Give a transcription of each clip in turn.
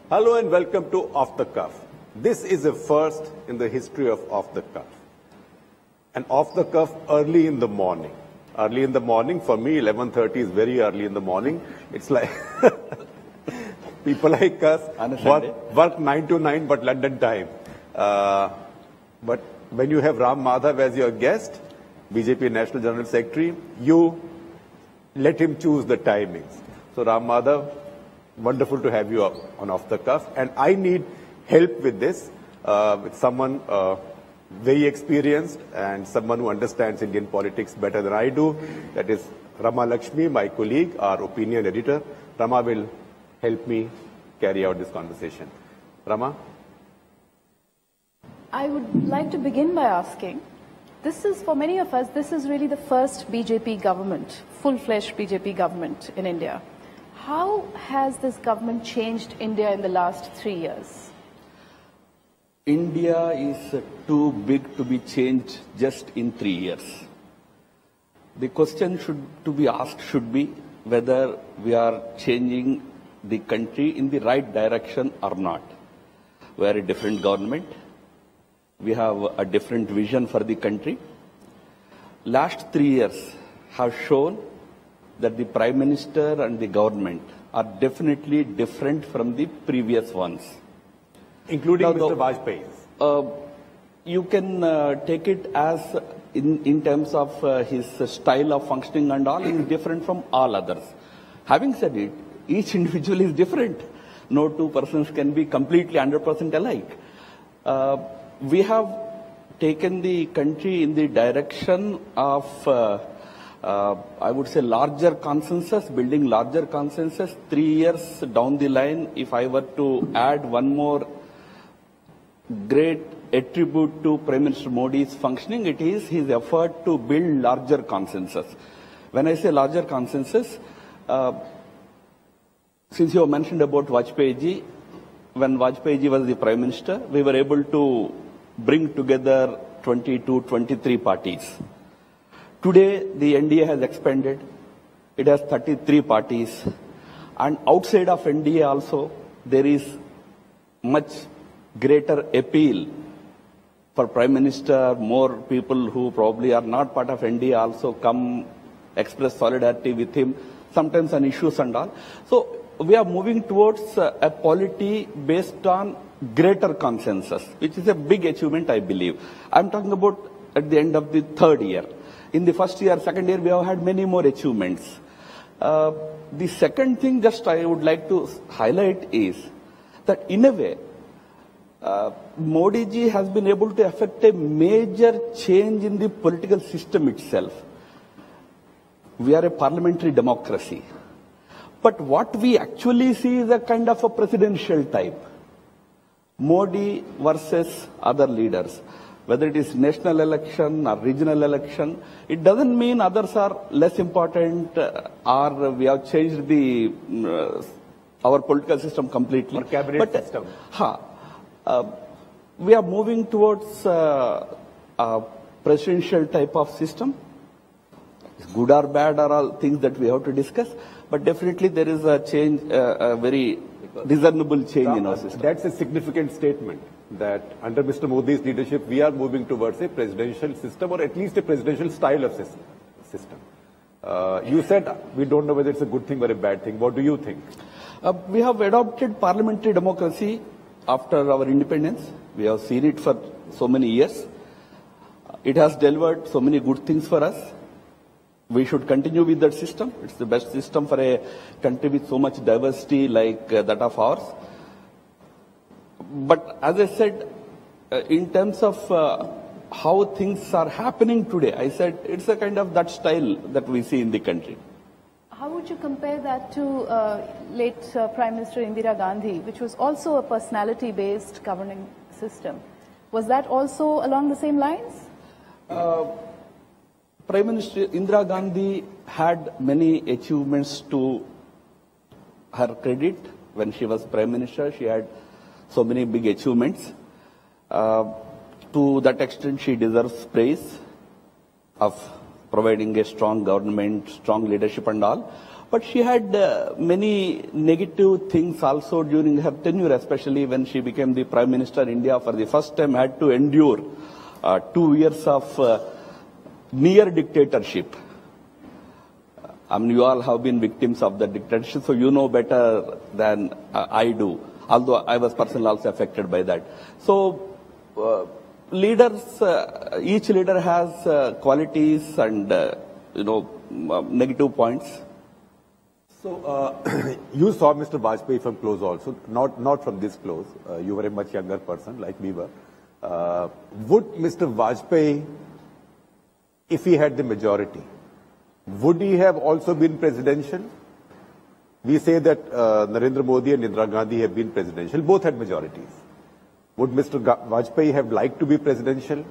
Hello and welcome to Off the Cuff. This is a first in the history of Off the Cuff. And Off the Cuff early in the morning. Early in the morning, for me, 11:30 is very early in the morning. It's like people like us work 9 to 9, but London time. But when you have Ram Madhav as your guest, BJP National General Secretary, you let him choose the timings. So Ram Madhav, wonderful to have you on Off the Cuff. And I need help with this, with someone very experienced and someone who understands Indian politics better than I do. That is Rama Lakshmi, my colleague, our opinion editor. Rama will help me carry out this conversation. Rama? I would like to begin by asking, this is, for many of us, this is really the first BJP government, full-fledged BJP government in India. How has this government changed India in the last 3 years? India is too big to be changed just in 3 years. The question to be asked should be whether we are changing the country in the right direction or not. We are a different government. We have a different vision for the country. Last 3 years have shown that the Prime Minister and the government are definitely different from the previous ones. Including Mr. Vajpayee. You can take it as, in terms of his style of functioning and all, is different from all others. Having said it, each individual is different. No two persons can be completely 100% alike. We have taken the country in the direction of, I would say, larger consensus, building larger consensus. 3 years down the line, if I were to add one more great attribute to Prime Minister Modi's functioning, it is his effort to build larger consensus. When I say larger consensus, since you have mentioned about Vajpayee ji, when Vajpayee ji was the Prime Minister, we were able to bring together 22, 23 parties. Today, the NDA has expanded. It has 33 parties. And outside of NDA also, there is much greater appeal for Prime Minister. More people who probably are not part of NDA also come express solidarity with him, sometimes on issues and all. So we are moving towards a polity based on greater consensus, which is a big achievement, I believe. I'm talking about at the end of the third year. In the first year, second year, we have had many more achievements. The second thing just I would like to highlight is that in a way, Modi ji has been able to effect a major change in the political system itself. We are a parliamentary democracy. But what we actually see is a kind of a presidential type. Modi versus other leaders. Whether it is national election or regional election, it doesn't mean others are less important or we have changed the our political system completely. Or cabinet system. We are moving towards a presidential type of system. Good or bad are all things that we have to discuss, but definitely there is a change, a very discernible change in our system. That's a significant statement, that under Mr. Modi's leadership, we are moving towards a presidential system, or at least a presidential style of system. You said we don't know whether it's a good thing or a bad thing. What do you think? We have adopted parliamentary democracy after our independence. We have seen it for so many years. It has delivered so many good things for us. We should continue with that system. It's the best system for a country with so much diversity like that of ours. But as I said, in terms of how things are happening today, I said it's a kind of that style that we see in the country. How would you compare that to late Prime Minister Indira Gandhi, which was also a personality-based governing system? Was that also along the same lines? Prime Minister Indira Gandhi had many achievements to her credit. When she was Prime Minister, she had so many big achievements. To that extent, she deserves praise of providing a strong government, strong leadership and all. But she had many negative things also during her tenure, especially when she became the Prime Minister. India for the first time had to endure 2 years of near dictatorship. I mean, you all have been victims of the dictatorship, so you know better than I do, although I was personally also affected by that. So, leaders, each leader has qualities and, negative points. So, you saw Mr. Vajpayee from close also, not from this close. You were a much younger person, like we were. Would Mr. Vajpayee, if he had the majority, would he have also been presidential? We say that Narendra Modi and Indira Gandhi have been presidential. Both had majorities. Would Mr. Vajpayee have liked to be presidential?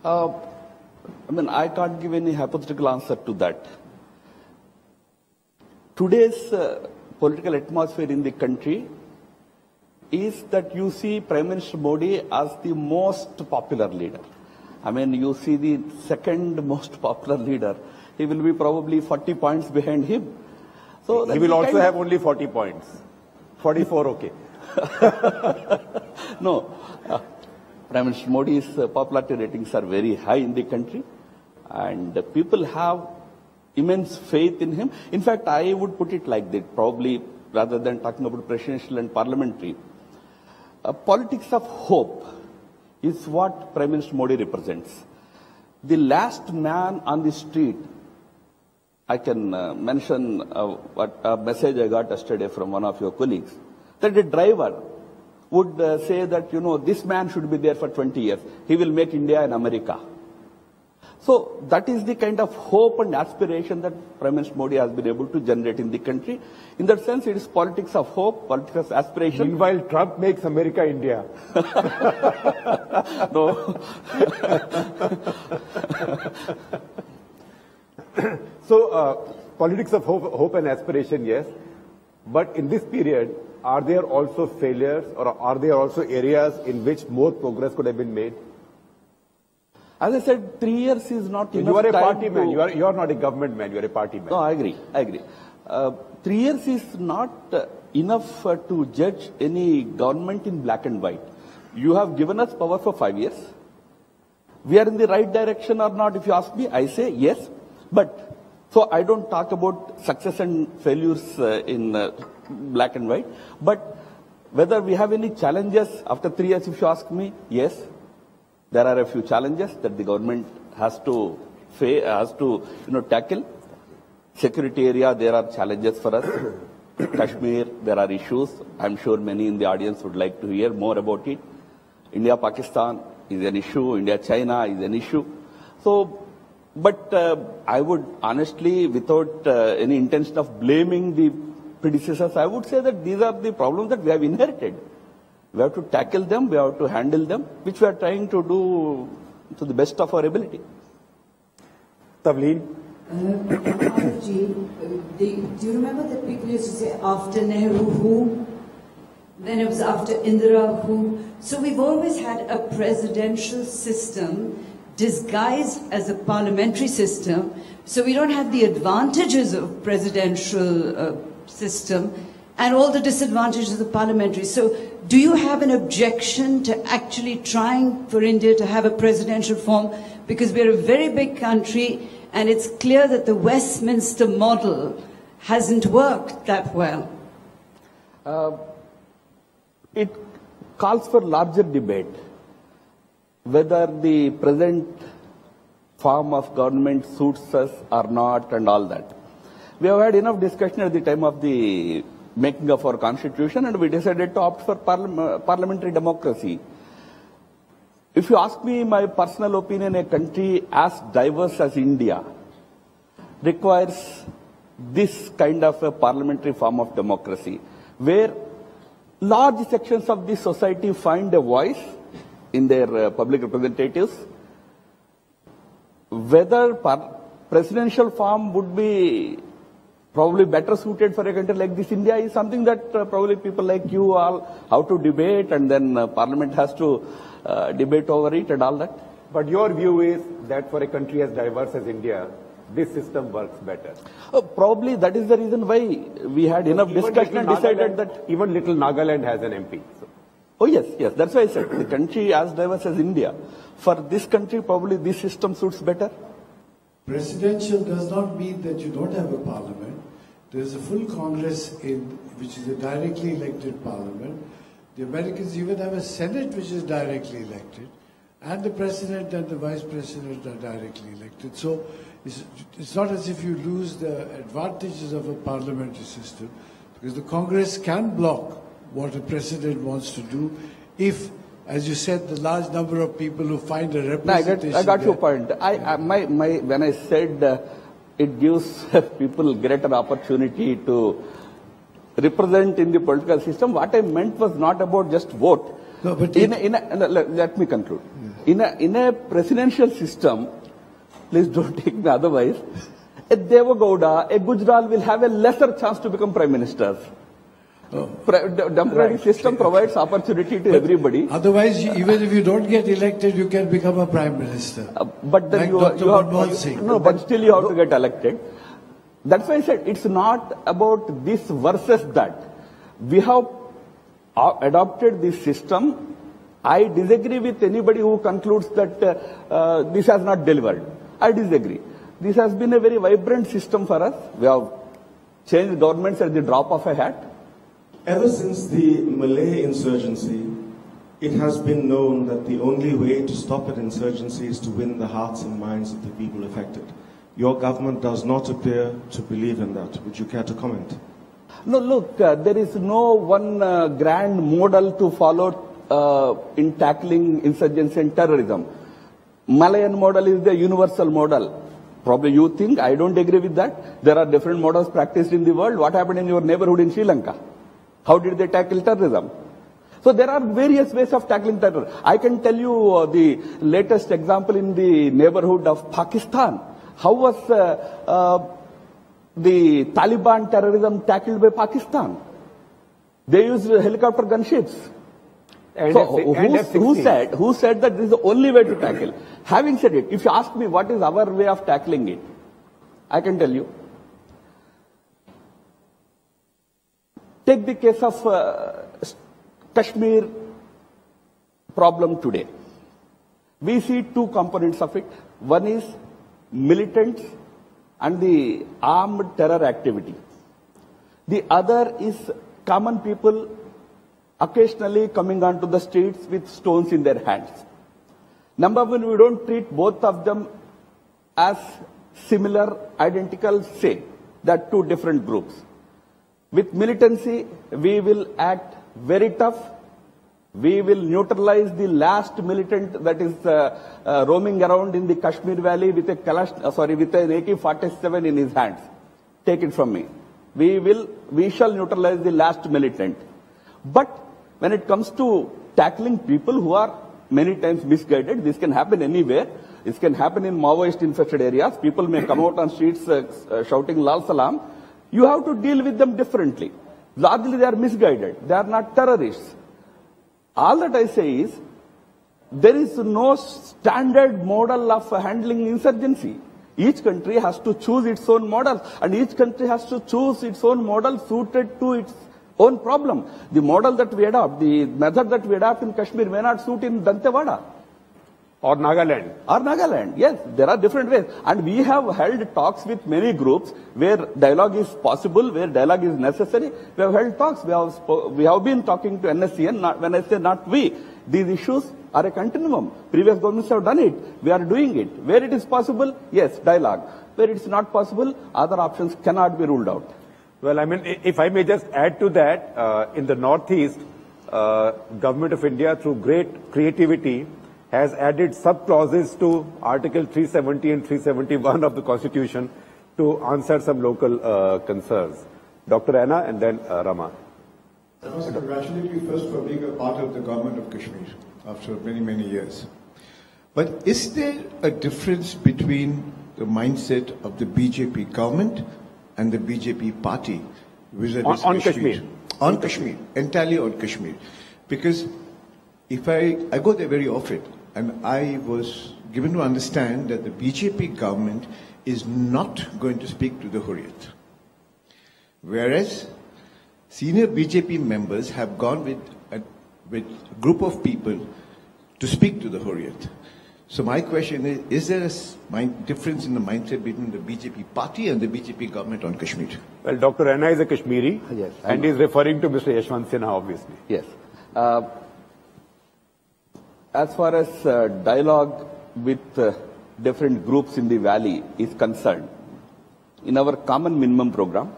I can't give any hypothetical answer to that. Today's political atmosphere in the country is that you see Prime Minister Modi as the most popular leader. I mean, you see the second most popular leader. He will be probably 40 points behind him. So he will also have only 40 points. 44, okay. No. Prime Minister Modi's popularity ratings are very high in the country. And people have immense faith in him. In fact, I would put it like that, probably rather than talking about presidential and parliamentary. Politics of hope is what Prime Minister Modi represents. The last man on the street, I can mention a message I got yesterday from one of your colleagues, that a driver would say that, this man should be there for 20 years. He will make India an America. So that is the kind of hope and aspiration that Prime Minister Modi has been able to generate in the country. In that sense, it is politics of hope, politics of aspiration. Meanwhile, Trump makes America India. No. So, politics of hope and aspiration, yes. But in this period, are there also failures or are there also areas in which more progress could have been made? As I said, 3 years is not enough. You are a time party man. You are not a government man. You are a party man. No, I agree. 3 years is not enough to judge any government in black and white. You have given us power for 5 years. We are in the right direction or not? If you ask me, I say yes. But so I don't talk about success and failures in black and white. But whether we have any challenges after 3 years, if you ask me, yes. There are a few challenges that the government has to tackle. Security area, there are challenges for us. Kashmir, there are issues. I'm sure many in the audience would like to hear more about it. India-Pakistan is an issue. India-China is an issue. So, but I would honestly, without any intention of blaming the predecessors, I would say that these are the problems that we have inherited. We have to tackle them, we have to handle them, which we are trying to do to the best of our ability. Tavleen? Do you remember that people used to say after Nehru who? Then it was after Indira who? So we've always had a presidential system disguised as a parliamentary system. So we don't have the advantages of presidential system and all the disadvantages of the parliamentary. So do you have an objection to actually trying for India to have a presidential form? Because we're a very big country and it's clear that the Westminster model hasn't worked that well. It calls for larger debate. Whether the present form of government suits us or not and all that. We have had enough discussion at the time of the making of our constitution and we decided to opt for parliamentary democracy. If you ask me my personal opinion, a country as diverse as India requires this kind of a parliamentary form of democracy where large sections of the society find a voice in their public representatives. Whether presidential form would be probably better suited for a country like this India is something that probably people like you all have to debate and then Parliament has to debate over it and all that. But your view is that for a country as diverse as India, this system works better. Probably that is the reason why we had enough discussion and decided that... Even little Nagaland has an MP. So. Oh yes, yes, that's why I said the country as diverse as India. For this country, probably this system suits better. Presidential does not mean that you don't have a parliament. There is a full Congress which is a directly elected parliament. The Americans even have a Senate which is directly elected. And the president and the vice president are directly elected. So it's not as if you lose the advantages of a parliamentary system, because the Congress can block what a president wants to do if, as you said, the large number of people who find a representation. I got your point. When I said it gives people greater opportunity to represent in the political system, what I meant was not about just vote. No, but let me conclude. In a presidential system, please don't take me otherwise, a Deva Gowda, a Gujral will have a lesser chance to become prime ministers. Democratic system provides opportunity to everybody. Otherwise, even if you don't get elected, you can become a prime minister. But then like but still you have to get elected. That's why I said it's not about this versus that. We have adopted this system. I disagree with anybody who concludes that this has not delivered. I disagree. This has been a very vibrant system for us. We have changed governments at the drop of a hat. Ever since the Malay insurgency, it has been known that the only way to stop an insurgency is to win the hearts and minds of the people affected. Your government does not appear to believe in that. Would you care to comment? No, look, there is no one grand model to follow in tackling insurgency and terrorism. Malayan model is the universal model. Probably you think, I don't agree with that. There are different models practiced in the world. What happened in your neighborhood in Sri Lanka? How did they tackle terrorism? So there are various ways of tackling terror. I can tell you the latest example in the neighborhood of Pakistan. How was the Taliban terrorism tackled by Pakistan? They used helicopter gunships. So who said that this is the only way to tackle? Having said it, if you ask me what is our way of tackling it, I can tell you. Take the case of Kashmir problem today. We see two components of it. One is militants and the armed terror activity. The other is common people occasionally coming onto the streets with stones in their hands. Number one, we don't treat both of them as similar, identical, same. They are two different groups. With militancy, we will act very tough. We will neutralize the last militant that is roaming around in the Kashmir Valley with an AK-47 in his hands. Take it from me. We shall neutralize the last militant. But when it comes to tackling people who are many times misguided, this can happen anywhere. This can happen in Maoist-infested areas. People may come out on streets shouting Lal Salam. You have to deal with them differently. Largely they are misguided. They are not terrorists. All that I say is, there is no standard model of handling insurgency. Each country has to choose its own model, and each country has to choose its own model suited to its own problem. The model that we adopt, the method that we adopt in Kashmir may not suit in Dantewada. Or Nagaland. Or Nagaland, yes. There are different ways. And we have held talks with many groups where dialogue is possible, where dialogue is necessary. We have held talks. We have been talking to NSCN. When I say not we, these issues are a continuum. Previous governments have done it. We are doing it. Where it is possible, yes, dialogue. Where it is not possible, other options cannot be ruled out. Well, I mean, if I may just add to that, in the Northeast, Government of India, through great creativity, has added sub-clauses to Article 370 and 371 of the Constitution to answer some local concerns. Dr. Anna and then Rama. I must congratulate you first for being a part of the government of Kashmir after many, many years. But is there a difference between the mindset of the BJP government and the BJP party vis-a-vis on Kashmir? On Kashmir, entirely on Kashmir. Because if I go there very often, and I was given to understand that the BJP government is not going to speak to the Hurriyat. Whereas senior BJP members have gone with a group of people to speak to the Hurriyat. So my question is there a difference in the mindset between the BJP party and the BJP government on Kashmir? Well, Dr. Raina is a Kashmiri, Yes, and is referring to Mr. Yashwant Sinha, obviously. Yes. As far as dialogue with different groups in the valley is concerned, in our common minimum program,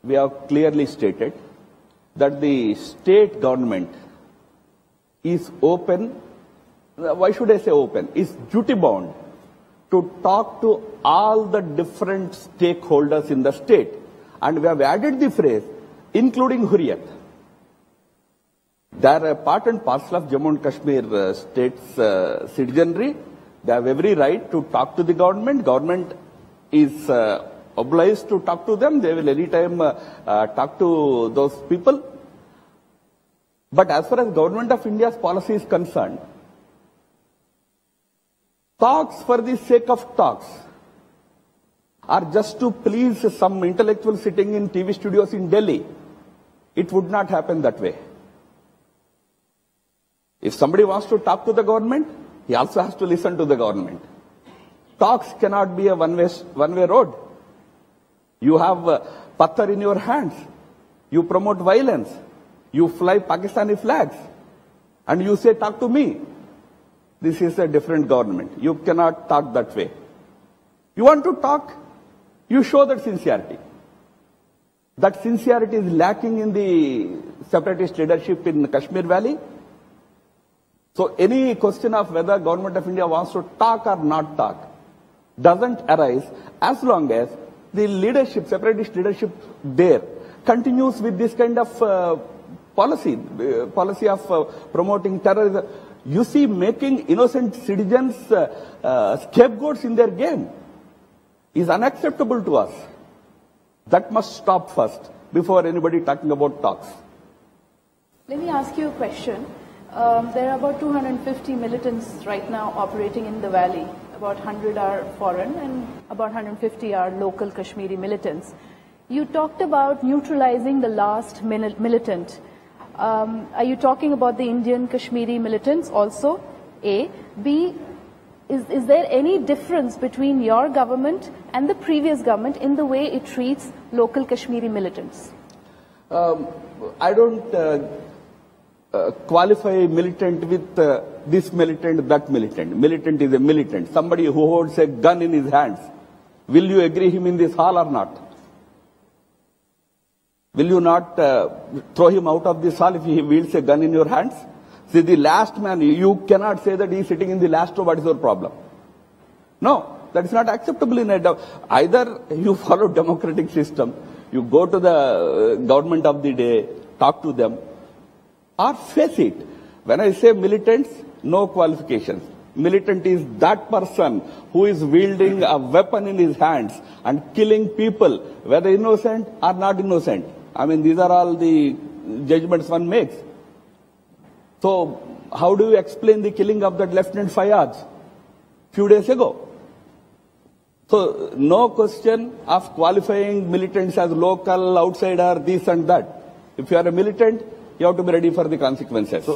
we have clearly stated that the state government is open, why should I say open, is duty bound to talk to all the different stakeholders in the state. And we have added the phrase, including Hurriyat. They are a part and parcel of Jammu and Kashmir state's citizenry. They have every right to talk to the government. Government is obliged to talk to them. They will anytime talk to those people. But as far as Government of India's policy is concerned, talks for the sake of talks are just to please some intellectual sitting in TV studios in Delhi. It would not happen that way. If somebody wants to talk to the government, he also has to listen to the government. Talks cannot be a one-way road. You have patthar in your hands. You promote violence. You fly Pakistani flags. And you say, talk to me. This is a different government. You cannot talk that way. You want to talk? You show that sincerity. That sincerity is lacking in the separatist leadership in Kashmir Valley. So any question of whether Government of India wants to talk or not talk doesn't arise as long as the leadership, separatist leadership there continues with this kind of policy of promoting terrorism. You see, making innocent citizens scapegoats in their game is unacceptable to us. That must stop first before anybody talking about talks. Let me ask you a question. There are about 250 militants right now operating in the valley. About 100 are foreign and about 150 are local Kashmiri militants. You talked about neutralizing the last militant. Are you talking about the Indian Kashmiri militants also? A. B. Is there any difference between your government and the previous government in the way it treats local Kashmiri militants? I don't qualify militant with this militant, that militant. Militant is a militant. Somebody who holds a gun in his hands. Will you agree him in this hall or not? Will you not throw him out of this hall if he wields a gun in your hands? See, the last man, you cannot say that he is sitting in the last row. What is your problem? No, that is not acceptable in a... Either you follow democratic system, you go to the government of the day, talk to them, or face it. When I say militants, no qualifications. Militant is that person who is wielding a weapon in his hands and killing people, whether innocent or not innocent. I mean, these are all the judgments one makes. So, how do you explain the killing of that Lieutenant Fayaz few days ago? So, no question of qualifying militants as local, outsider, this and that. If you are a militant, you have to be ready for the consequences.